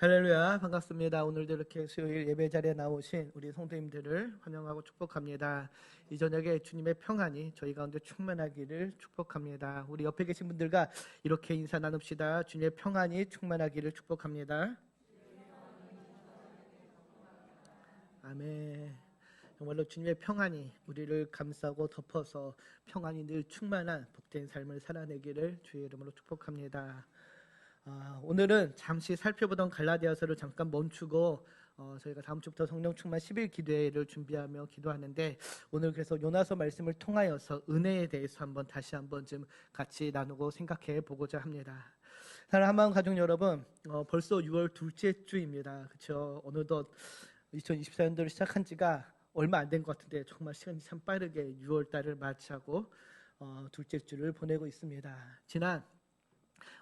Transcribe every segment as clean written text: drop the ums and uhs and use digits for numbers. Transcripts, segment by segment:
할렐루야, 반갑습니다. 오늘도 이렇게 수요일 예배 자리에 나오신 우리 성도님들을 환영하고 축복합니다. 이 저녁에 주님의 평안이 저희 가운데 충만하기를 축복합니다. 우리 옆에 계신 분들과 이렇게 인사 나눕시다. 주님의 평안이 충만하기를 축복합니다. 아멘. 정말로 주님의 평안이 우리를 감싸고 덮어서 평안이 늘 충만한 복된 삶을 살아내기를 주의 이름으로 축복합니다. 오늘은 잠시 살펴보던 갈라디아서를 잠깐 멈추고 저희가 다음 주부터 성령 충만 10일 기도회를 준비하며 기도하는데, 오늘 그래서 요나서 말씀을 통하여서 은혜에 대해서 다시 한번 좀 같이 나누고 생각해 보고자 합니다. 사랑하는 한마음 가족 여러분, 벌써 6월 둘째 주입니다. 그렇죠? 어느덧 2024년도를 시작한 지가 얼마 안 된 것 같은데 정말 시간이 참 빠르게 6월 달을 맞이하고 둘째 주를 보내고 있습니다. 지난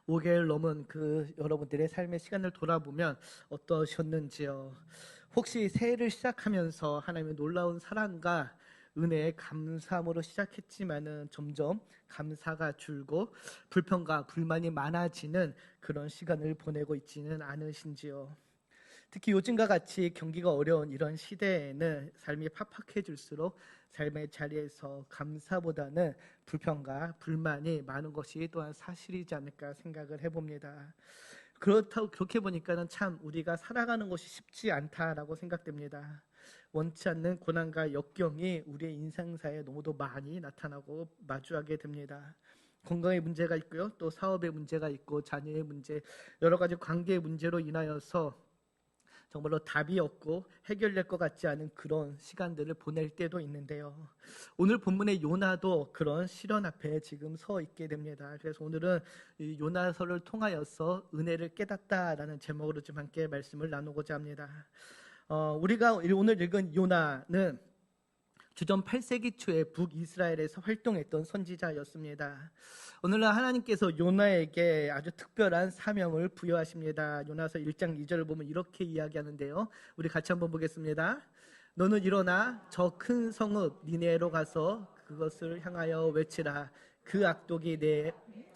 5개월 넘은 그 여러분들의 삶의 시간을 돌아보면 어떠셨는지요? 혹시 새해를 시작하면서 하나님의 놀라운 사랑과 은혜의 감사함으로 시작했지만은 점점 감사가 줄고 불평과 불만이 많아지는 그런 시간을 보내고 있지는 않으신지요? 특히 요즘과 같이 경기가 어려운 이런 시대에는 삶이 팍팍해질수록 삶의 자리에서 감사보다는 불평과 불만이 많은 것이 또한 사실이지 않을까 생각을 해봅니다. 그렇게 보니까는 참 우리가 살아가는 것이 쉽지 않다라고 생각됩니다. 원치 않는 고난과 역경이 우리의 인생사에 너무도 많이 나타나고 마주하게 됩니다. 건강의 문제가 있고요, 또 사업의 문제가 있고 자녀의 문제, 여러 가지 관계의 문제로 인하여서 정말로 답이 없고 해결될 것 같지 않은 그런 시간들을 보낼 때도 있는데요. 오늘 본문의 요나도 그런 시련 앞에 지금 서 있게 됩니다. 그래서 오늘은 이 요나서를 통하여서 은혜를 깨닫다라는 제목으로 좀 함께 말씀을 나누고자 합니다. 우리가 오늘 읽은 요나는 주전 8세기 초에 북이스라엘에서 활동했던 선지자였습니다. 오늘날 하나님께서 요나에게 아주 특별한 사명을 부여하십니다. 요나서 1장 2절을 보면 이렇게 이야기하는데요. 우리 같이 한번 보겠습니다. 너는 일어나 저 큰 성읍 니네로 가서 그것을 향하여 외치라. 그 악독이 내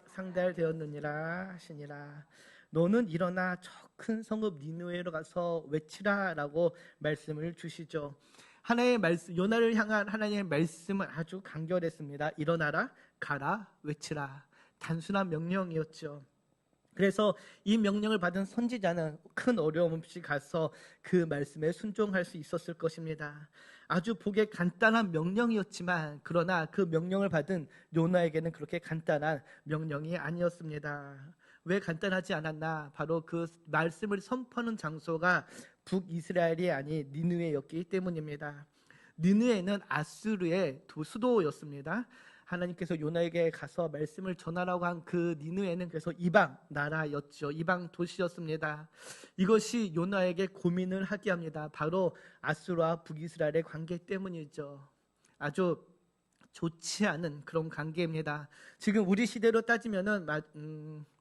상달되었느니라 하시니라. 너는 일어나 저 큰 성읍 니느웨로 가서 외치라라고 말씀을 주시죠. 하나님의 말씀, 요나를 향한 하나님의 말씀은 아주 간결했습니다. 일어나라, 가라, 외치라. 단순한 명령이었죠. 그래서 이 명령을 받은 선지자는 큰 어려움 없이 가서 그 말씀에 순종할 수 있었을 것입니다. 아주 보기에 간단한 명령이었지만, 그러나 그 명령을 받은 요나에게는 그렇게 간단한 명령이 아니었습니다. 왜 간단하지 않았나? 바로 그 말씀을 선포하는 장소가 북이스라엘이 아닌 니느웨였기 때문입니다. 니느웨는 아수르의 수도였습니다. 하나님께서 요나에게 가서 말씀을 전하라고 한 그 니느웨는 그래서 이방 나라였죠. 이방 도시였습니다. 이것이 요나에게 고민을 하게 합니다. 바로 아수르와 북이스라엘의 관계 때문이죠. 아주 좋지 않은 그런 관계입니다. 지금 우리 시대로 따지면은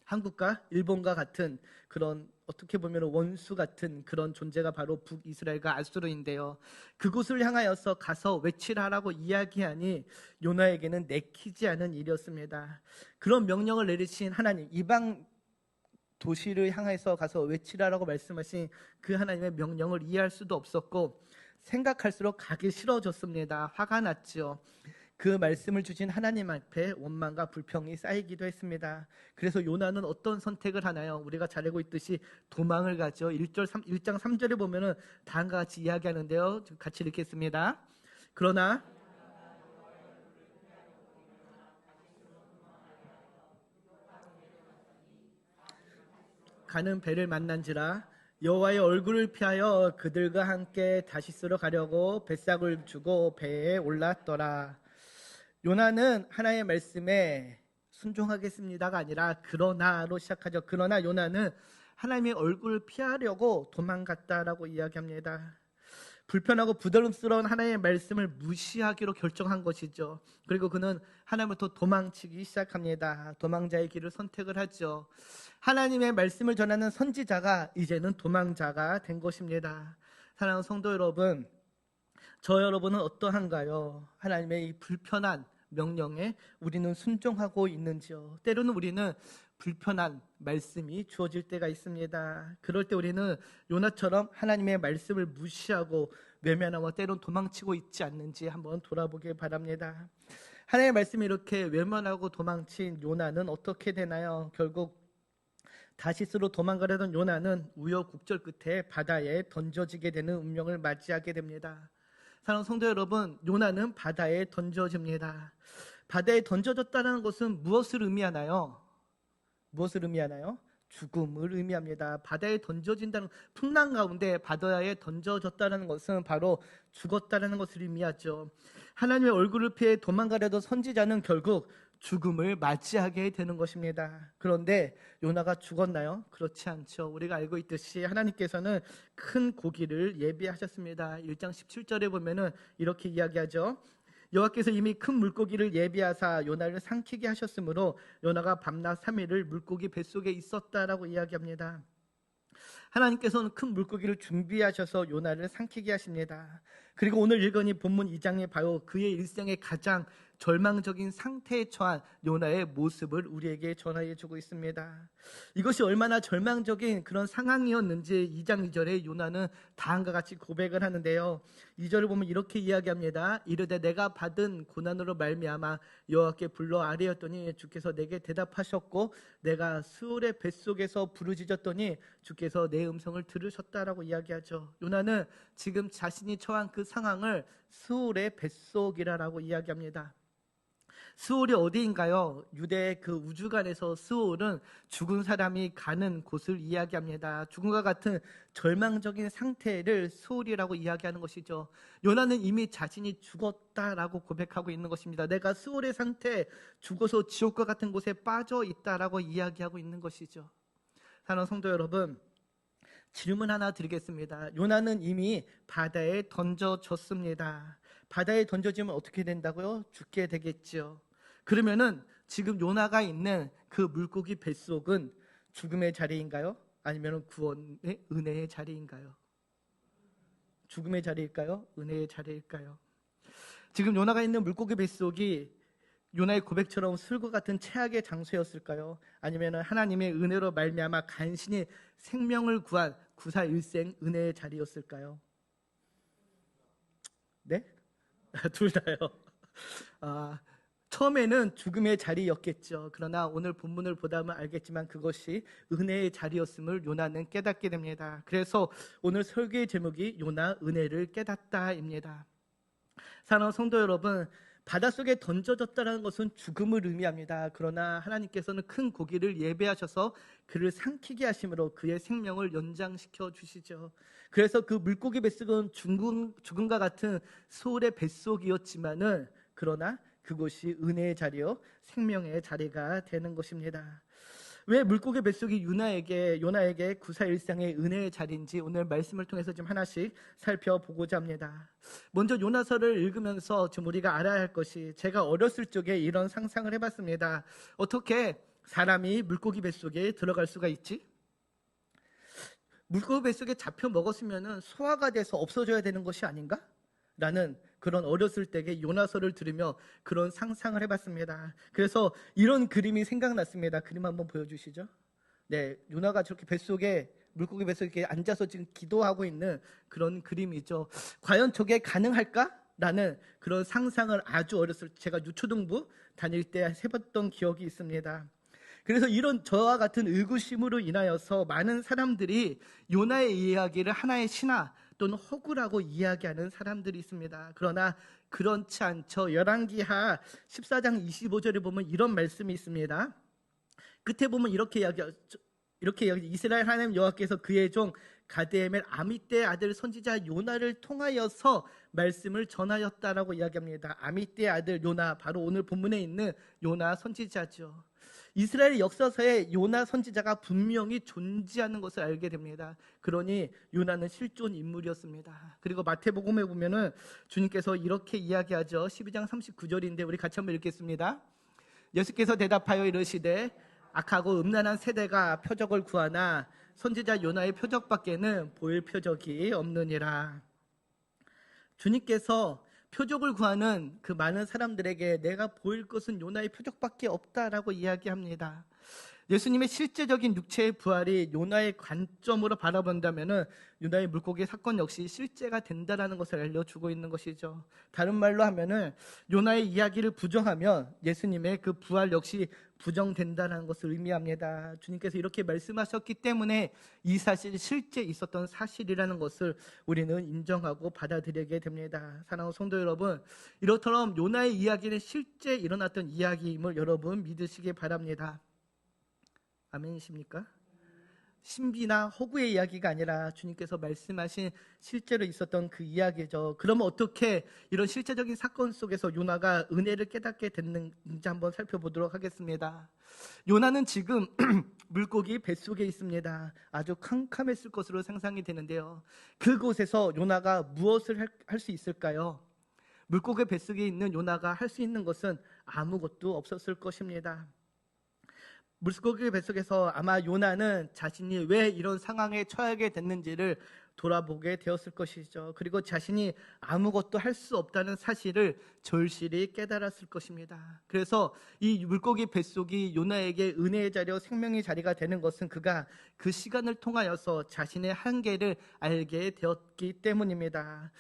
한국과 일본과 같은 그런, 어떻게 보면 원수 같은 그런 존재가 바로 북이스라엘과 아수르인데요. 그곳을 향하여서 가서 외치라라고 이야기하니 요나에게는 내키지 않은 일이었습니다. 그런 명령을 내리신 하나님, 이방 도시를 향해서 가서 외치라라고 말씀하신 그 하나님의 명령을 이해할 수도 없었고, 생각할수록 가기 싫어졌습니다. 화가 났죠. 그 말씀을 주신 하나님 앞에 원망과 불평이 쌓이기도 했습니다. 그래서 요나는 어떤 선택을 하나요? 우리가 잘 알고 있듯이 도망을 가죠. 1장 3절에 보면은 다음과 같이 이야기하는데요. 같이 읽겠습니다. 그러나 가는 배를 만난지라 여호와의 얼굴을 피하여 그들과 함께 다시스로 가려고 뱃삭을 주고 배에 올랐더라. 요나는 하나님의 말씀에 순종하겠습니다가 아니라 그러나로 시작하죠. 그러나 요나는 하나님의 얼굴을 피하려고 도망갔다라고 이야기합니다. 불편하고 부담스러운 하나님의 말씀을 무시하기로 결정한 것이죠. 그리고 그는 하나님부터 도망치기 시작합니다. 도망자의 길을 선택을 하죠. 하나님의 말씀을 전하는 선지자가 이제는 도망자가 된 것입니다. 사랑하는 성도 여러분, 저 여러분은 어떠한가요? 하나님의 이 불편한 명령에 우리는 순종하고 있는지요? 때로는 우리는 불편한 말씀이 주어질 때가 있습니다. 그럴 때 우리는 요나처럼 하나님의 말씀을 무시하고 외면하고 때론 도망치고 있지 않는지 한번 돌아보길 바랍니다. 하나님의 말씀이 이렇게 외면하고 도망친 요나는 어떻게 되나요? 결국 다시스로 도망가려던 요나는 우여곡절 끝에 바다에 던져지게 되는 운명을 맞이하게 됩니다. 사랑하는 성도 여러분, 요나는 바다에 던져집니다. 바다에 던져졌다는 것은 무엇을 의미하나요? 무엇을 의미하나요? 죽음을 의미합니다. 바다에 던져진다는, 풍랑 가운데 바다에 던져졌다는 것은 바로 죽었다는 것을 의미하죠. 하나님의 얼굴을 피해 도망가려던 선지자는 결국 죽음을 맞이하게 되는 것입니다. 그런데 요나가 죽었나요? 그렇지 않죠. 우리가 알고 있듯이 하나님께서는 큰 고기를 예비하셨습니다. 1장 17절에 보면은 이렇게 이야기하죠. 여호와께서 이미 큰 물고기를 예비하사 요나를 삼키게 하셨으므로 요나가 밤낮 3일을 물고기 뱃속에 있었다라고 이야기합니다. 하나님께서는 큰 물고기를 준비하셔서 요나를 삼키게 하십니다. 그리고 오늘 읽은 이 본문 2장에 바로 그의 일생의 가장 절망적인 상태에 처한 요나의 모습을 우리에게 전하여 주고 있습니다. 이것이 얼마나 절망적인 그런 상황이었는지 2장 2절에 요나는 다음과 같이 고백을 하는데요. 2절을 보면 이렇게 이야기합니다. 이르되 내가 받은 고난으로 말미암아 여호와께 불러 아뢰었더니 주께서 내게 대답하셨고 내가 스올의 뱃속에서 부르짖었더니 주께서 내 음성을 들으셨다라고 이야기하죠. 요나는 지금 자신이 처한 그 상황을 스올의 뱃속이라고 이야기합니다. 스올이 어디인가요? 유대의 그 우주관에서 스올은 죽은 사람이 가는 곳을 이야기합니다. 죽음과 같은 절망적인 상태를 스올이라고 이야기하는 것이죠. 요나는 이미 자신이 죽었다라고 고백하고 있는 것입니다. 내가 스올의 상태, 죽어서 지옥과 같은 곳에 빠져 있다라고 이야기하고 있는 것이죠. 사랑하는 성도 여러분, 질문 하나 드리겠습니다. 요나는 이미 바다에 던져졌습니다. 바다에 던져지면 어떻게 된다고요? 죽게 되겠죠. 그러면은 지금 요나가 있는 그 물고기 뱃속은 죽음의 자리인가요? 아니면 구원의 은혜의 자리인가요? 죽음의 자리일까요? 은혜의 자리일까요? 지금 요나가 있는 물고기 뱃속이 요나의 고백처럼 술과 같은 최악의 장소였을까요? 아니면 하나님의 은혜로 말미암아 간신히 생명을 구한 구사일생 은혜의 자리였을까요? 네? 둘 다요. 처음에는 죽음의 자리였겠죠. 그러나 오늘 본문을 보다 보면 알겠지만 그것이 은혜의 자리였음을 요나는 깨닫게 됩니다. 그래서 오늘 설교의 제목이 요나 은혜를 깨닫다입니다. 사랑하는 성도 여러분, 바닷속에 던져졌다는 것은 죽음을 의미합니다. 그러나 하나님께서는 큰 고기를 예배하셔서 그를 삼키게 하심으로 그의 생명을 연장시켜 주시죠. 그래서 그 물고기 뱃속은 죽음과 같은 소울의 뱃속이었지만은 그러나 그곳이 은혜의 자리요 생명의 자리가 되는 것입니다. 왜 물고기 뱃속이 요나에게 구사일상의 은혜의 자리인지 오늘 말씀을 통해서 좀 하나씩 살펴보고자 합니다. 먼저 요나서를 읽으면서 좀 우리가 알아야 할 것이, 제가 어렸을 적에 이런 상상을 해봤습니다. 어떻게 사람이 물고기 뱃속에 들어갈 수가 있지? 물고기 뱃속에 잡혀 먹었으면 소화가 돼서 없어져야 되는 것이 아닌가? 라는 그런 어렸을 때의 요나서를 들으며 그런 상상을 해봤습니다. 그래서 이런 그림이 생각났습니다. 그림 한번 보여주시죠. 네, 요나가 저렇게 물고기 뱃속에 앉아서 지금 기도하고 있는 그런 그림이죠. 과연 저게 가능할까? 라는 그런 상상을 아주 어렸을 때, 제가 유초등부 다닐 때 해봤던 기억이 있습니다. 그래서 이런 저와 같은 의구심으로 인하여서 많은 사람들이 요나의 이야기를 하나의 신화 또는 허구라고 이야기하는 사람들이 있습니다. 그러나 그렇지 않죠. 열왕기하 14장 25절에 보면 이런 말씀이 있습니다. 끝에 보면 이렇게 이스라엘 하나님 여호와께서 그의 종 가데멜 아미떼의 아들 선지자 요나를 통하여서 말씀을 전하였다라고 이야기합니다. 아미떼의 아들 요나, 바로 오늘 본문에 있는 요나 선지자죠. 이스라엘 역사서에 요나 선지자가 분명히 존재하는 것을 알게 됩니다. 그러니 요나는 실존 인물이었습니다. 그리고 마태복음에 보면은 주님께서 이렇게 이야기하죠. 12장 39절인데 우리 같이 한번 읽겠습니다. 예수께서 대답하여 이르시되 악하고 음란한 세대가 표적을 구하나 선지자 요나의 표적밖에는 보일 표적이 없느니라. 주님께서 표적을 구하는 그 많은 사람들에게 내가 보일 것은 요나의 표적밖에 없다라고 이야기합니다. 예수님의 실제적인 육체의 부활이 요나의 관점으로 바라본다면은 요나의 물고기 사건 역시 실제가 된다라는 것을 알려주고 있는 것이죠. 다른 말로 하면은 요나의 이야기를 부정하면 예수님의 그 부활 역시 부정된다는 것을 의미합니다. 주님께서 이렇게 말씀하셨기 때문에 이 사실이 실제 있었던 사실이라는 것을 우리는 인정하고 받아들이게 됩니다. 사랑하는 성도 여러분, 이렇처럼 요나의 이야기는 실제 일어났던 이야기임을 여러분 믿으시기 바랍니다. 아멘이십니까? 신비나 허구의 이야기가 아니라 주님께서 말씀하신 실제로 있었던 그 이야기죠. 그러면 어떻게 이런 실제적인 사건 속에서 요나가 은혜를 깨닫게 됐는지 한번 살펴보도록 하겠습니다. 요나는 지금 물고기 뱃속에 있습니다. 아주 캄캄했을 것으로 상상이 되는데요. 그곳에서 요나가 무엇을 할 수 있을까요? 물고기 뱃속에 있는 요나가 할 수 있는 것은 아무것도 없었을 것입니다. 물고기 뱃속에서 아마 요나는 자신이 왜 이런 상황에 처하게 됐는지를 돌아보게 되었을 것이죠. 그리고 자신이 아무것도 할 수 없다는 사실을 절실히 깨달았을 것입니다. 그래서 이 물고기 뱃속이 요나에게 은혜의 자리와 생명의 자리가 되는 것은 그가 그 시간을 통하여서 자신의 한계를 알게 되었기 때문입니다.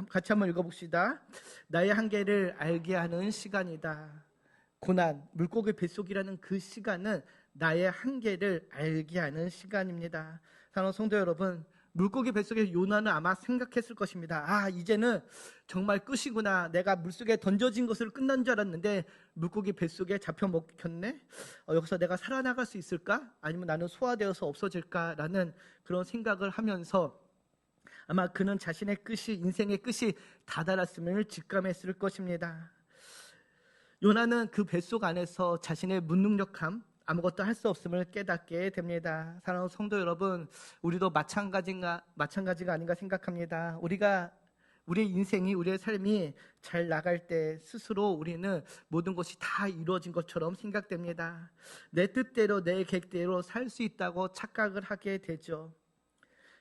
같이 한번 읽어봅시다. 나의 한계를 알게 하는 시간이다. 고난, 물고기 뱃속이라는 그 시간은 나의 한계를 알게 하는 시간입니다. 사랑하는 성도 여러분, 물고기 뱃속에 요나는 아마 생각했을 것입니다. 아, 이제는 정말 끝이구나. 내가 물속에 던져진 것을 끝난 줄 알았는데 물고기 뱃속에 잡혀 먹혔네. 여기서 내가 살아나갈 수 있을까? 아니면 나는 소화되어서 없어질까라는 그런 생각을 하면서 아마 그는 자신의 끝이, 인생의 끝이 다다랐음을 직감했을 것입니다. 요나는 그 뱃속 안에서 자신의 무능력함, 아무것도 할 수 없음을 깨닫게 됩니다. 사랑하는 성도 여러분, 우리도 마찬가지가 아닌가 생각합니다. 우리의 인생이, 우리의 삶이 잘 나갈 때 스스로 우리는 모든 것이 다 이루어진 것처럼 생각됩니다. 내 뜻대로, 내 계획대로 살 수 있다고 착각을 하게 되죠.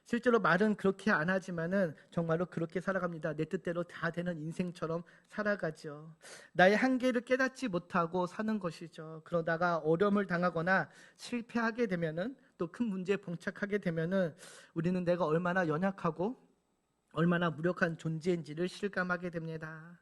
실제로 말은 그렇게 안 하지만은 정말로 그렇게 살아갑니다. 내 뜻대로 다 되는 인생처럼 살아가죠. 나의 한계를 깨닫지 못하고 사는 것이죠. 그러다가 어려움을 당하거나 실패하게 되면은, 또 큰 문제에 봉착하게 되면은 우리는 내가 얼마나 연약하고 얼마나 무력한 존재인지를 실감하게 됩니다.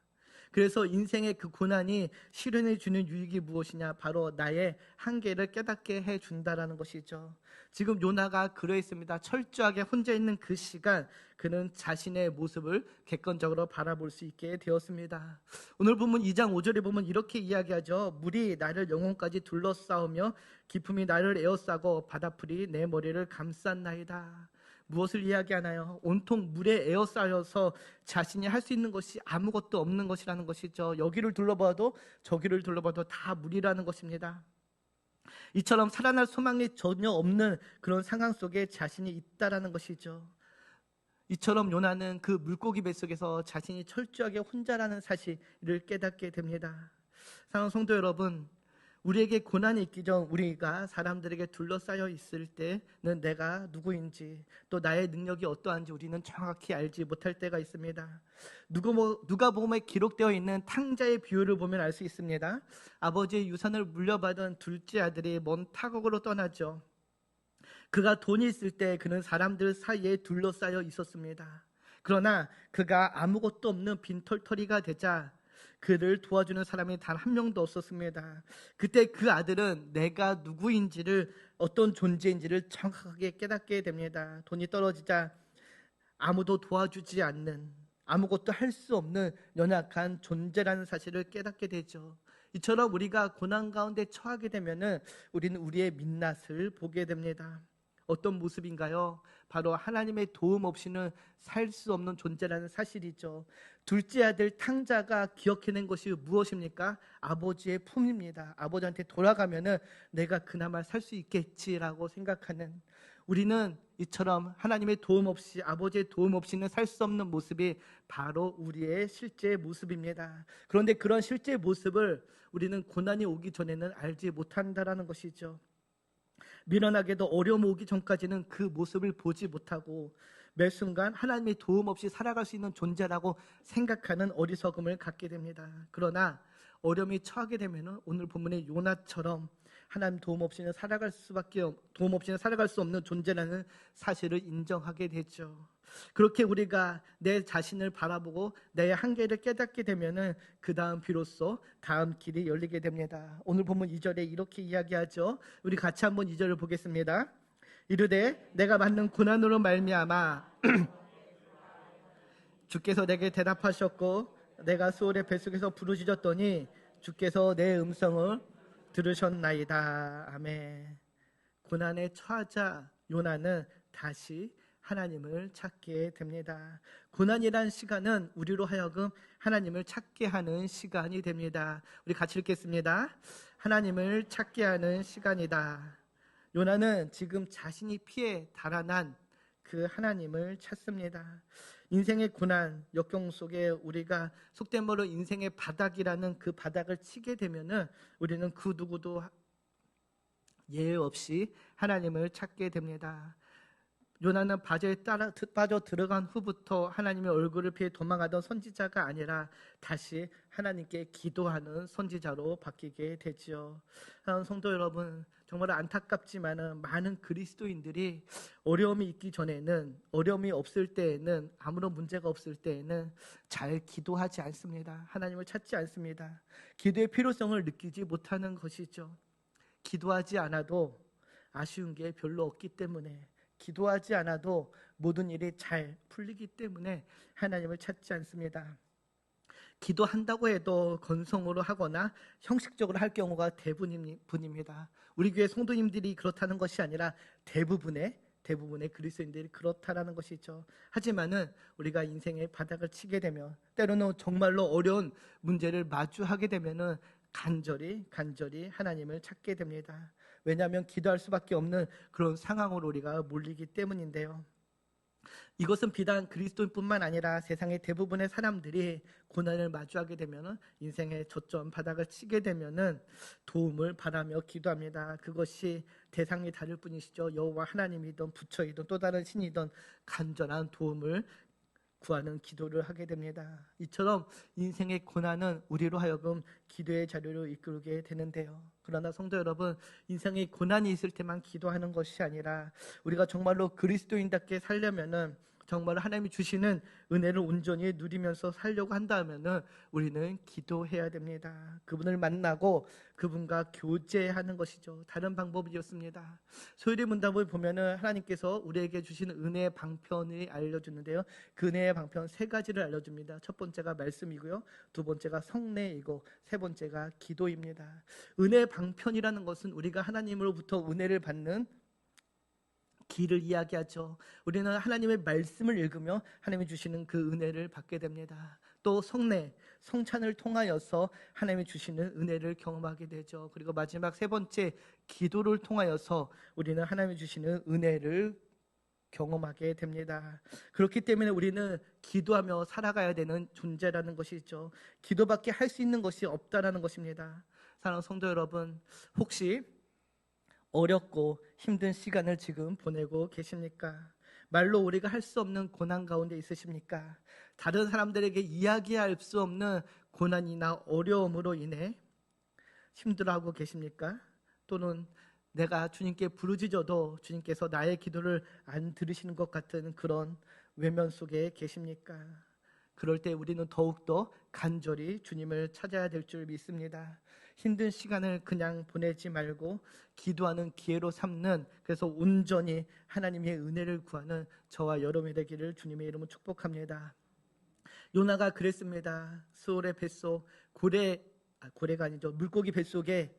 그래서 인생의 그 고난이 실현해 주는 유익이 무엇이냐? 바로 나의 한계를 깨닫게 해준다라는 것이죠. 지금 요나가 그러했습니다. 철저하게 혼자 있는 그 시간, 그는 자신의 모습을 객관적으로 바라볼 수 있게 되었습니다. 오늘 본문 2장 5절에 보면 이렇게 이야기하죠. 물이 나를 영혼까지 둘러싸우며 기품이 나를 에워싸고 바다풀이 내 머리를 감쌌나이다. 무엇을 이야기하나요? 온통 물에 에워싸여서 자신이 할 수 있는 것이 아무것도 없는 것이라는 것이죠. 여기를 둘러봐도 저기를 둘러봐도 다 물이라는 것입니다. 이처럼 살아날 소망이 전혀 없는 그런 상황 속에 자신이 있다라는 것이죠. 이처럼 요나는 그 물고기 뱃속에서 자신이 철저하게 혼자라는 사실을 깨닫게 됩니다. 사랑하는 성도 여러분, 우리에게 고난이 있기 전 우리가 사람들에게 둘러싸여 있을 때는 내가 누구인지, 또 나의 능력이 어떠한지 우리는 정확히 알지 못할 때가 있습니다. 누가복음에 기록되어 있는 탕자의 비유를 보면 알 수 있습니다. 아버지의 유산을 물려받은 둘째 아들이 먼 타국으로 떠나죠. 그가 돈이 있을 때 그는 사람들 사이에 둘러싸여 있었습니다. 그러나 그가 아무것도 없는 빈털터리가 되자 그를 도와주는 사람이 단 한 명도 없었습니다. 그때 그 아들은 내가 누구인지를, 어떤 존재인지를 정확하게 깨닫게 됩니다. 돈이 떨어지자 아무도 도와주지 않는, 아무것도 할 수 없는 연약한 존재라는 사실을 깨닫게 되죠. 이처럼 우리가 고난 가운데 처하게 되면은 우리는 우리의 민낯을 보게 됩니다. 어떤 모습인가요? 바로 하나님의 도움 없이는 살 수 없는 존재라는 사실이죠. 둘째 아들 탕자가 기억해낸 것이 무엇입니까? 아버지의 품입니다. 아버지한테 돌아가면은 내가 그나마 살 수 있겠지라고 생각하는, 우리는 이처럼 하나님의 도움 없이, 아버지의 도움 없이는 살 수 없는 모습이 바로 우리의 실제 모습입니다. 그런데 그런 실제 모습을 우리는 고난이 오기 전에는 알지 못한다라는 것이죠. 미련하게도 어려움 오기 전까지는 그 모습을 보지 못하고 매 순간 하나님의 도움 없이 살아갈 수 있는 존재라고 생각하는 어리석음을 갖게 됩니다. 그러나 어려움이 처하게 되면 오늘 본문의 요나처럼 하나님 도움 없이는 살아갈 수 없는 존재라는 사실을 인정하게 되죠. 그렇게 우리가 내 자신을 바라보고 내 한계를 깨닫게 되면은 그 다음 비로소 다음 길이 열리게 됩니다. 오늘 본문 2절에 이렇게 이야기하죠. 우리 같이 한번 2절을 보겠습니다. 이르되 내가 받는 고난으로 말미암아 주께서 내게 대답하셨고 내가 수월의 뱃속에서 부르짖었더니 주께서 내 음성을 들으셨나이다. 아멘. 고난에 처하자 요나는 다시 하나님을 찾게 됩니다. 고난이란 시간은 우리로 하여금 하나님을 찾게 하는 시간이 됩니다. 우리 같이 읽겠습니다. 하나님을 찾게 하는 시간이다. 요나는 지금 자신이 피해 달아난 그 하나님을 찾습니다. 인생의 고난, 역경 속에 우리가 속된 말로 인생의 바닥이라는 그 바닥을 치게 되면은 우리는 그 누구도 예외 없이 하나님을 찾게 됩니다. 요나는 바저에 빠져 들어간 후부터 하나님의 얼굴을 피해 도망하던 선지자가 아니라 다시 하나님께 기도하는 선지자로 바뀌게 되지요. 사랑하는 성도 여러분, 정말 안타깝지만 많은 그리스도인들이 어려움이 있기 전에는, 어려움이 없을 때에는, 아무런 문제가 없을 때에는 잘 기도하지 않습니다. 하나님을 찾지 않습니다. 기도의 필요성을 느끼지 못하는 것이죠. 기도하지 않아도 아쉬운 게 별로 없기 때문에, 기도하지 않아도 모든 일이 잘 풀리기 때문에 하나님을 찾지 않습니다. 기도한다고 해도 건성으로 하거나 형식적으로 할 경우가 대부분입니다. 우리 교회 성도님들이 그렇다는 것이 아니라 대부분의 그리스도인들이 그렇다라는 것이죠. 하지만은 우리가 인생의 바닥을 치게 되면, 때로는 정말로 어려운 문제를 마주하게 되면은 간절히 하나님을 찾게 됩니다. 왜냐하면 기도할 수밖에 없는 그런 상황으로 우리가 몰리기 때문인데요. 이것은 비단 그리스도인뿐만 아니라 세상의 대부분의 사람들이 고난을 마주하게 되면, 인생의 저점 바닥을 치게 되면은 도움을 바라며 기도합니다. 그것이 대상이 다를 뿐이시죠. 여호와 하나님이든 부처이든 또 다른 신이든 간절한 도움을 구하는 기도를 하게 됩니다. 이처럼 인생의 고난은 우리로 하여금 기도의 자료로 이끌게 되는데요. 그러나 성도 여러분, 인생의 고난이 있을 때만 기도하는 것이 아니라 우리가 정말로 그리스도인답게 살려면은, 정말 하나님이 주시는 은혜를 온전히 누리면서 살려고 한다면은 우리는 기도해야 됩니다. 그분을 만나고 그분과 교제하는 것이죠. 다른 방법이 없습니다. 소율의 문답을 보면은 하나님께서 우리에게 주시는 은혜의 방편을 알려주는데요. 그 은혜의 방편 3가지를 알려줍니다. 첫 번째가 말씀이고요, 두 번째가 성례이고, 세 번째가 기도입니다. 은혜의 방편이라는 것은 우리가 하나님으로부터 은혜를 받는 길을 이야기하죠. 우리는 하나님의 말씀을 읽으며 하나님이 주시는 그 은혜를 받게 됩니다. 또 성례, 성찬을 통하여서 하나님이 주시는 은혜를 경험하게 되죠. 그리고 마지막 세 번째, 기도를 통하여서 우리는 하나님이 주시는 은혜를 경험하게 됩니다. 그렇기 때문에 우리는 기도하며 살아가야 되는 존재라는 것이죠. 기도밖에 할 수 있는 것이 없다라는 것입니다. 사랑하는 성도 여러분, 혹시 어렵고 힘든 시간을 지금 보내고 계십니까? 말로 우리가 할 수 없는 고난 가운데 있으십니까? 다른 사람들에게 이야기할 수 없는 고난이나 어려움으로 인해 힘들어하고 계십니까? 또는 내가 주님께 부르짖어도 주님께서 나의 기도를 안 들으시는 것 같은 그런 외면 속에 계십니까? 그럴 때 우리는 더욱더 간절히 주님을 찾아야 될 줄 믿습니다. 힘든 시간을 그냥 보내지 말고 기도하는 기회로 삼는, 그래서 온전히 하나님의 은혜를 구하는 저와 여러분이 되기를 주님의 이름으로 축복합니다. 요나가 그랬습니다. 수월의 뱃속, 고래가 아니죠, 물고기 뱃속에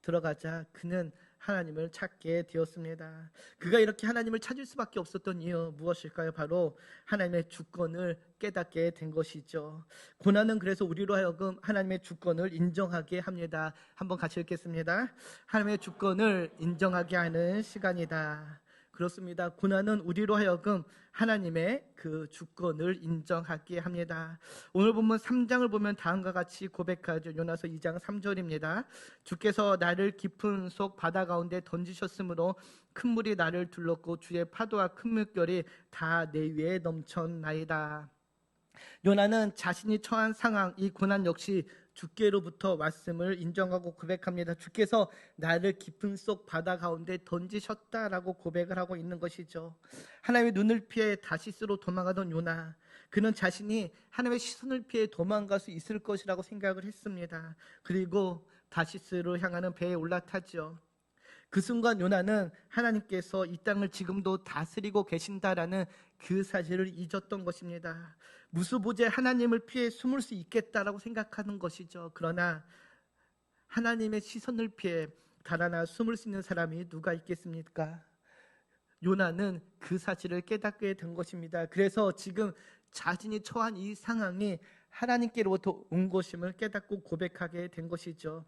들어가자 그는 하나님을 찾게 되었습니다. 그가 이렇게 하나님을 찾을 수밖에 없었던 이유 무엇일까요? 바로 하나님의 주권을 깨닫게 된 것이죠. 고난은 그래서 우리로 하여금 하나님의 주권을 인정하게 합니다. 한번 같이 읽겠습니다. 하나님의 주권을 인정하게 하는 시간이다. 그렇습니다. 고난은 우리로 하여금 하나님의 그 주권을 인정하게 합니다. 오늘 본문 3장을 보면 다음과 같이 고백하죠. 요나서 2장 3절입니다. 주께서 나를 깊은 속 바다 가운데 던지셨으므로 큰 물이 나를 둘렀고 주의 파도와 큰 물결이 다 내 위에 넘쳤나이다. 요나는 자신이 처한 상황, 이 고난 역시 주께로부터 왔음을 인정하고 고백합니다. 주께서 나를 깊은 속 바다 가운데 던지셨다라고 고백을 하고 있는 것이죠. 하나님의 눈을 피해 다시스로 도망가던 요나, 그는 자신이 하나님의 시선을 피해 도망갈 수 있을 것이라고 생각을 했습니다. 그리고 다시스로 향하는 배에 올라타죠. 그 순간 요나는 하나님께서 이 땅을 지금도 다스리고 계신다라는 그 사실을 잊었던 것입니다. 무수보제 하나님을 피해 숨을 수 있겠다라고 생각하는 것이죠. 그러나 하나님의 시선을 피해 달아나 숨을 수 있는 사람이 누가 있겠습니까? 요나는 그 사실을 깨닫게 된 것입니다. 그래서 지금 자신이 처한 이 상황이 하나님께로부터 온 것임을 깨닫고 고백하게 된 것이죠.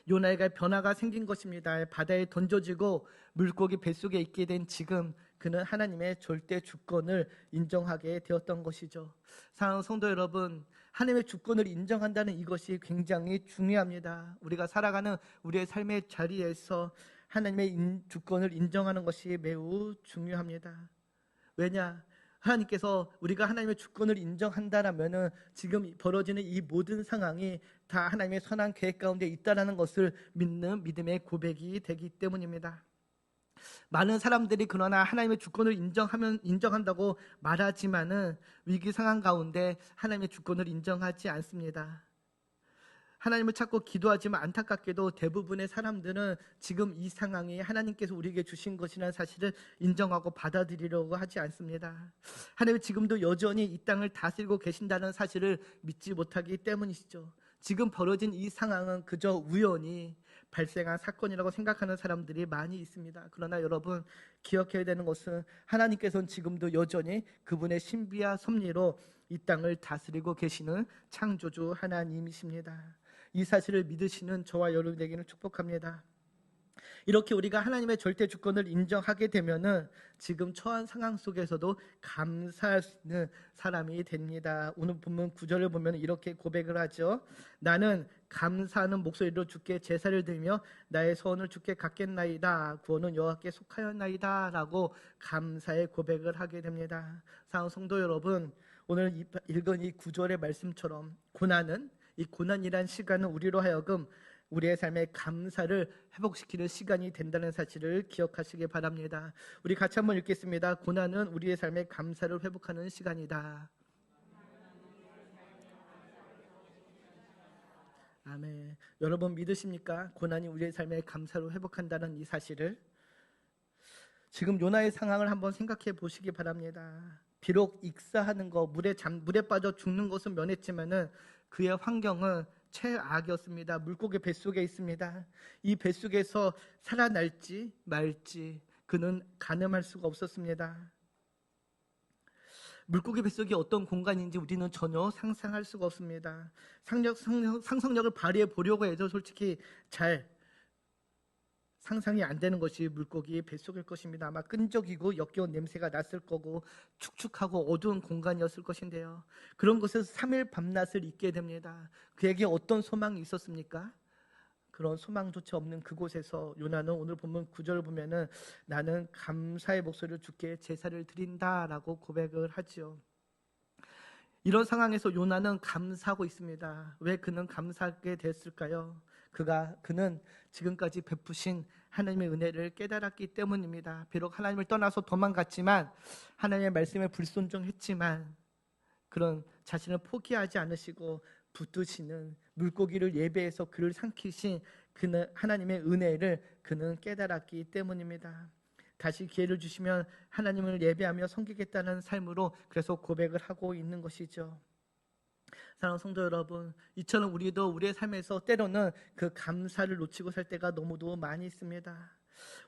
요나에게 변화가 생긴 것입니다. 바다에 던져지고 물고기 뱃속에 있게 된 지금 그는 하나님의 절대 주권을 인정하게 되었던 것이죠. 사랑하는 성도 여러분, 하나님의 주권을 인정한다는 이것이 굉장히 중요합니다. 우리가 살아가는 우리의 삶의 자리에서 하나님의 주권을 인정하는 것이 매우 중요합니다. 왜냐? 하나님께서 우리가 하나님의 주권을 인정한다라면은 지금 벌어지는 이 모든 상황이 다 하나님의 선한 계획 가운데 있다라는 것을 믿는 믿음의 고백이 되기 때문입니다. 많은 사람들이 그러나 하나님의 주권을 인정한다고 말하지만은 위기 상황 가운데 하나님의 주권을 인정하지 않습니다. 하나님을 찾고 기도하지만 안타깝게도 대부분의 사람들은 지금 이 상황이 하나님께서 우리에게 주신 것이라는 사실을 인정하고 받아들이려고 하지 않습니다. 하나님은 지금도 여전히 이 땅을 다스리고 계신다는 사실을 믿지 못하기 때문이시죠. 지금 벌어진 이 상황은 그저 우연히 발생한 사건이라고 생각하는 사람들이 많이 있습니다. 그러나 여러분, 기억해야 되는 것은 하나님께서는 지금도 여전히 그분의 신비와 섭리로 이 땅을 다스리고 계시는 창조주 하나님이십니다. 이 사실을 믿으시는 저와 여러분에게는 축복합니다. 이렇게 우리가 하나님의 절대 주권을 인정하게 되면은 지금 처한 상황 속에서도 감사할 수 있는 사람이 됩니다. 오늘 본문 9절을 보면 이렇게 고백을 하죠. 나는 감사하는 목소리로 주께 제사를 드리며 나의 소원을 주께 갚겠나이다. 구원은 여호와께 속하였나이다. 라고 감사의 고백을 하게 됩니다. 사랑하는 성도 여러분, 오늘 읽은 이 9절의 말씀처럼 이 고난이란 시간은 우리로 하여금 우리의 삶의 감사를 회복시키는 시간이 된다는 사실을 기억하시기 바랍니다. 우리 같이 한번 읽겠습니다. 고난은 우리의 삶의 감사를 회복하는 시간이다. 아멘. 여러분 믿으십니까? 고난이 우리의 삶의 감사로 회복한다는 이 사실을. 지금 요나의 상황을 한번 생각해 보시기 바랍니다. 비록 익사하는 것, 물에 빠져 죽는 것은 면했지만은 그의 환경은 최악이었습니다. 물고기 뱃속에 있습니다. 이 뱃속에서 살아날지 말지 그는 가늠할 수가 없었습니다. 물고기 뱃속이 어떤 공간인지 우리는 전혀 상상할 수가 없습니다. 상상력을 발휘해 보려고 해도 솔직히 잘 상상이 안 되는 것이 물고기 뱃속일 것입니다. 아마 끈적이고 역겨운 냄새가 났을 거고 축축하고 어두운 공간이었을 것인데요. 그런 곳에서 3일 밤낮을 잊게 됩니다. 그에게 어떤 소망이 있었습니까? 그런 소망조차 없는 그곳에서 요나는 오늘 본문 9절을 보면은 나는 감사의 목소리를 주께 제사를 드린다라고 고백을 하지요. 이런 상황에서 요나는 감사하고 있습니다. 왜 그는 감사하게 됐을까요? 그는 지금까지 베푸신 하나님의 은혜를 깨달았기 때문입니다. 비록 하나님을 떠나서 도망갔지만 하나님의 말씀에 불순종했지만 그런 자신을 포기하지 않으시고 붙드시는 물고기를 예배해서 그를 삼키신 그는 하나님의 은혜를 그는 깨달았기 때문입니다. 다시 기회를 주시면 하나님을 예배하며 섬기겠다는 삶으로 그래서 고백을 하고 있는 것이죠. 사랑하는 성도 여러분, 이처럼 우리도 우리의 삶에서 때로는 그 감사를 놓치고 살 때가 너무도 많이 있습니다.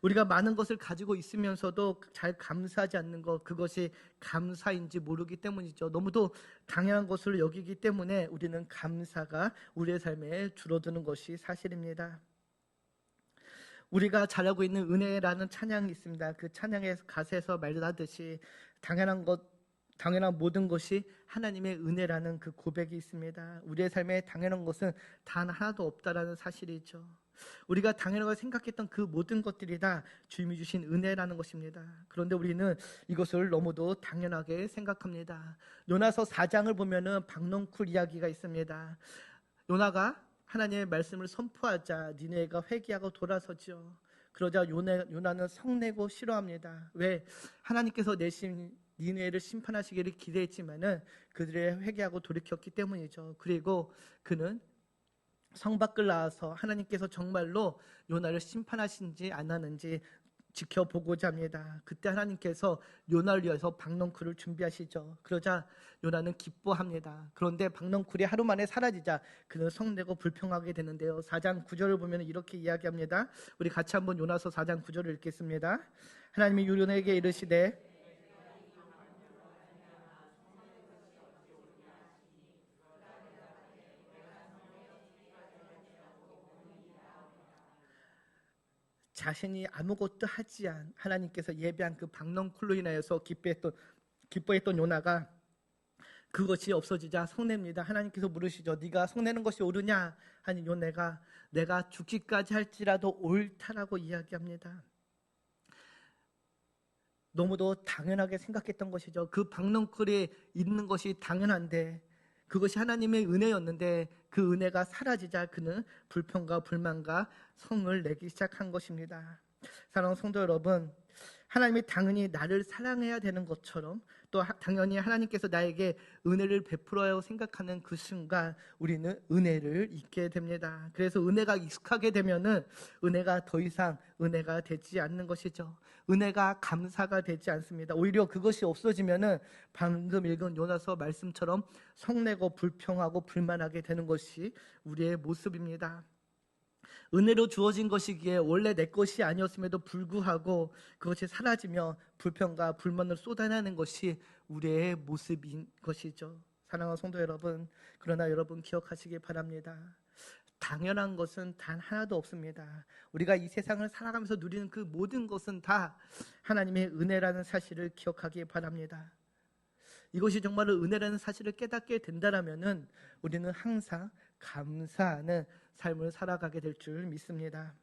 우리가 많은 것을 가지고 있으면서도 잘 감사하지 않는 것, 그것이 감사인지 모르기 때문이죠. 너무도 당연한 것을 여기기 때문에 우리는 감사가 우리의 삶에 줄어드는 것이 사실입니다. 우리가 잘하고 있는 은혜라는 찬양이 있습니다. 그 찬양의 가사에서 말하듯이 당연한 모든 것이 하나님의 은혜라는 그 고백이 있습니다. 우리의 삶에 당연한 것은 단 하나도 없다라는 사실이죠. 우리가 당연하게 생각했던 그 모든 것들이 다 주님이 주신 은혜라는 것입니다. 그런데 우리는 이것을 너무도 당연하게 생각합니다. 요나서 4장을 보면은 박넝쿨 이야기가 있습니다. 요나가 하나님의 말씀을 선포하자 니느웨가 회개하고 돌아서죠. 그러자 요나는 성내고 싫어합니다. 왜? 하나님께서 내신 니느웨를 심판하시기를 기대했지만은 그들의 회개하고 돌이켰기 때문이죠. 그리고 그는 성 밖을 나와서 하나님께서 정말로 요나를 심판하신지 안 하는지 지켜보고자 합니다. 그때 하나님께서 요나를 위해서 박넝쿨을 준비하시죠. 그러자 요나는 기뻐합니다. 그런데 박넝쿨이 하루 만에 사라지자 그는 성내고 불평하게 되는데요. 4장 9절을 보면 이렇게 이야기합니다. 우리 같이 한번 요나서 4장 9절을 읽겠습니다. 하나님이 요나에게 이르시되 자신이 아무것도 하지 않은 하나님께서 예배한 그 박넝쿨로 인하여서 기뻐했던 요나가 그것이 없어지자 성냅니다. 하나님께서 물으시죠. 네가 성내는 것이 옳으냐? 하니 요나가 내가 죽기까지 할지라도 옳다라고 이야기합니다. 너무도 당연하게 생각했던 것이죠. 그 박넝쿨이 있는 것이 당연한데 그것이 하나님의 은혜였는데 그 은혜가 사라지자 그는 불평과 불만과 성을 내기 시작한 것입니다. 사랑하는 성도 여러분, 하나님이 당연히 나를 사랑해야 되는 것처럼 또 당연히 하나님께서 나에게 은혜를 베풀어야 생각하는 그 순간 우리는 은혜를 잊게 됩니다. 그래서 은혜가 익숙하게 되면은 은혜가 더 이상 은혜가 되지 않는 것이죠. 은혜가 감사가 되지 않습니다. 오히려 그것이 없어지면은 방금 읽은 요나서 말씀처럼 성내고 불평하고 불만하게 되는 것이 우리의 모습입니다. 은혜로 주어진 것이기에 원래 내 것이 아니었음에도 불구하고 그것이 사라지며 불평과 불만을 쏟아내는 것이 우리의 모습인 것이죠. 사랑하는 성도 여러분, 그러나 여러분 기억하시기 바랍니다. 당연한 것은 단 하나도 없습니다. 우리가 이 세상을 살아가면서 누리는 그 모든 것은 다 하나님의 은혜라는 사실을 기억하기 바랍니다. 이것이 정말로 은혜라는 사실을 깨닫게 된다라면은 우리는 항상 감사하는 삶을 살아가게 될 줄 믿습니다.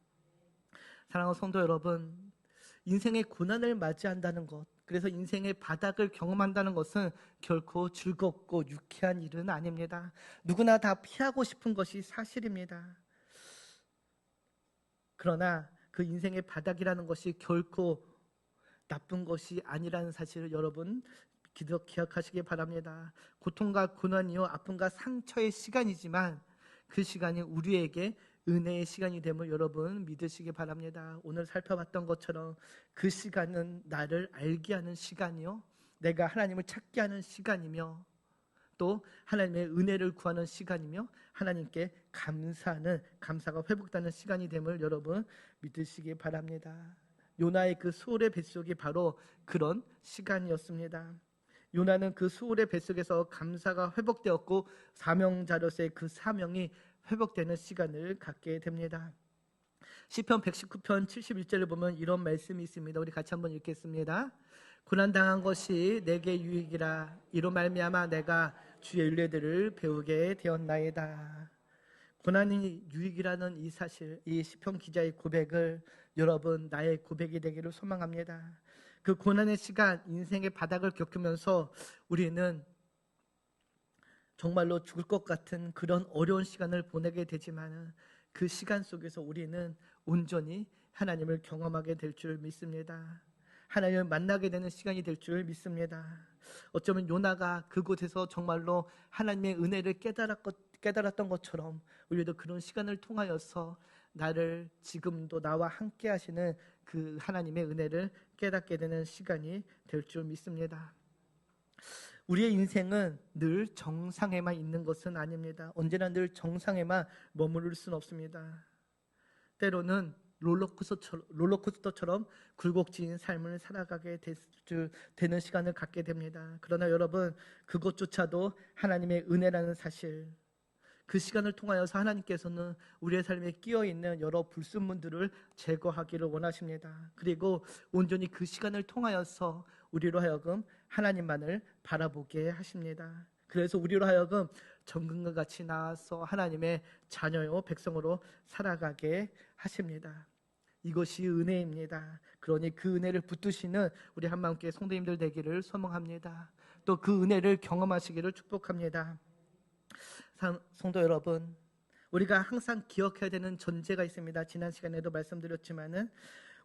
사랑하는 성도 여러분, 인생의 고난을 맞이한다는 것, 그래서 인생의 바닥을 경험한다는 것은 결코 즐겁고 유쾌한 일은 아닙니다. 누구나 다 피하고 싶은 것이 사실입니다. 그러나 그 인생의 바닥이라는 것이 결코 나쁜 것이 아니라는 사실을 여러분 기억하시기 바랍니다. 고통과 고난이요 아픔과 상처의 시간이지만 그 시간이 우리에게 은혜의 시간이 됨을 여러분 믿으시기 바랍니다. 오늘 살펴봤던 것처럼 그 시간은 나를 알게 하는 시간이요 내가 하나님을 찾게 하는 시간이며 또 하나님의 은혜를 구하는 시간이며 하나님께 감사가 회복되는 시간이 됨을 여러분 믿으시기 바랍니다. 요나의 그 수월의 뱃속이 바로 그런 시간이었습니다. 요나는 그 수월의 뱃속에서 감사가 회복되었고 사명자로서의 그 사명이 회복되는 시간을 갖게 됩니다. 시편 119편 71절을 보면 이런 말씀이 있습니다. 우리 같이 한번 읽겠습니다. 고난당한 것이 내게 유익이라 이로 말미암아 내가 주의 율례들을 배우게 되었나이다. 고난이 유익이라는 이 사실, 이 시편 기자의 고백을 여러분 나의 고백이 되기를 소망합니다. 그 고난의 시간, 인생의 바닥을 겪으면서 우리는 정말로 죽을 것 같은 그런 어려운 시간을 보내게 되지만 그 시간 속에서 우리는 온전히 하나님을 경험하게 될 줄 믿습니다. 하나님을 만나게 되는 시간이 될 줄 믿습니다. 어쩌면 요나가 그곳에서 정말로 하나님의 은혜를 깨달았던 것처럼 우리도 그런 시간을 통하여서 나를 지금도 나와 함께 하시는 그 하나님의 은혜를 깨닫게 되는 시간이 될 줄 믿습니다. 우리의 인생은 늘 정상에만 있는 것은 아닙니다. 언제나 늘 정상에만 머무를 수는 없습니다. 때로는 롤러코스터처럼 굴곡진 삶을 살아가게 되는 시간을 갖게 됩니다. 그러나 여러분 그것조차도 하나님의 은혜라는 사실, 그 시간을 통하여서 하나님께서는 우리의 삶에 끼어있는 여러 불순물들을 제거하기를 원하십니다. 그리고 온전히 그 시간을 통하여서 우리로 하여금 하나님만을 바라보게 하십니다. 그래서 우리로 하여금 정금과 같이 나와서 하나님의 자녀요 백성으로 살아가게 하십니다. 이것이 은혜입니다. 그러니 그 은혜를 붙드시는 우리 한마음교회 성도님들 되기를 소망합니다. 또 그 은혜를 경험하시기를 축복합니다. 성도 여러분, 우리가 항상 기억해야 되는 존재가 있습니다. 지난 시간에도 말씀드렸지만은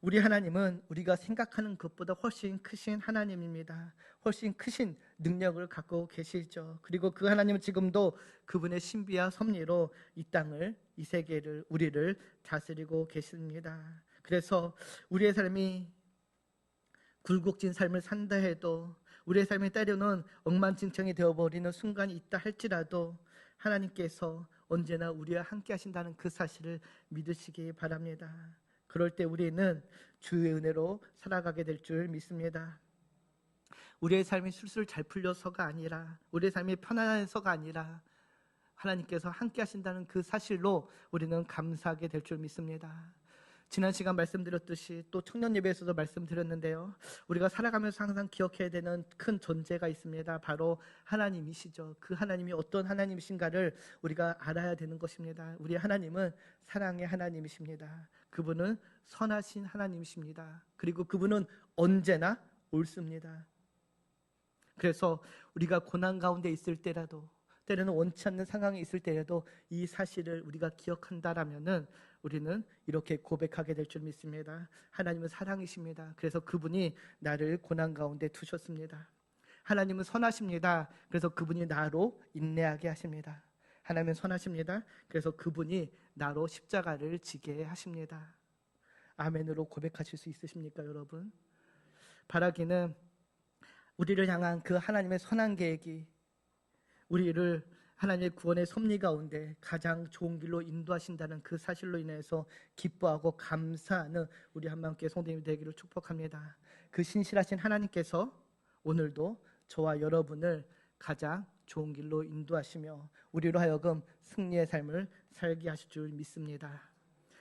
우리 하나님은 우리가 생각하는 것보다 훨씬 크신 하나님입니다. 훨씬 크신 능력을 갖고 계시죠. 그리고 그 하나님은 지금도 그분의 신비와 섭리로 이 땅을, 이 세계를, 우리를 다스리고 계십니다. 그래서 우리의 삶이 굴곡진 삶을 산다 해도, 우리의 삶이 때로는 엉망진창이 되어버리는 순간이 있다 할지라도 하나님께서 언제나 우리와 함께 하신다는 그 사실을 믿으시기 바랍니다. 그럴 때 우리는 주의 은혜로 살아가게 될 줄 믿습니다. 우리의 삶이 술술 잘 풀려서가 아니라, 우리의 삶이 편안해서가 아니라 하나님께서 함께 하신다는 그 사실로 우리는 감사하게 될 줄 믿습니다. 지난 시간 말씀드렸듯이 또 청년 예배에서도 말씀드렸는데요, 우리가 살아가면서 항상 기억해야 되는 큰 존재가 있습니다. 바로 하나님이시죠. 그 하나님이 어떤 하나님이신가를 우리가 알아야 되는 것입니다. 우리 하나님은 사랑의 하나님이십니다. 그분은 선하신 하나님이십니다. 그리고 그분은 언제나 옳습니다. 그래서 우리가 고난 가운데 있을 때라도, 때로는 원치 않는 상황이 있을 때라도 이 사실을 우리가 기억한다라면은 우리는 이렇게 고백하게 될 줄 믿습니다. 하나님은 사랑이십니다. 그래서 그분이 나를 고난 가운데 두셨습니다. 하나님은 선하십니다. 그래서 그분이 나로 인내하게 하십니다. 하나님은 선하십니다. 그래서 그분이 나로 십자가를 지게 하십니다. 아멘으로 고백하실 수 있으십니까, 여러분? 바라기는 우리를 향한 그 하나님의 선한 계획이 우리를 하나님의 구원의 섭리 가운데 가장 좋은 길로 인도하신다는 그 사실로 인해서 기뻐하고 감사하는 우리 한마음교회 성도님이 되기를 축복합니다. 그 신실하신 하나님께서 오늘도 저와 여러분을 가장 좋은 길로 인도하시며 우리로 하여금 승리의 삶을 살게 하실 줄 믿습니다.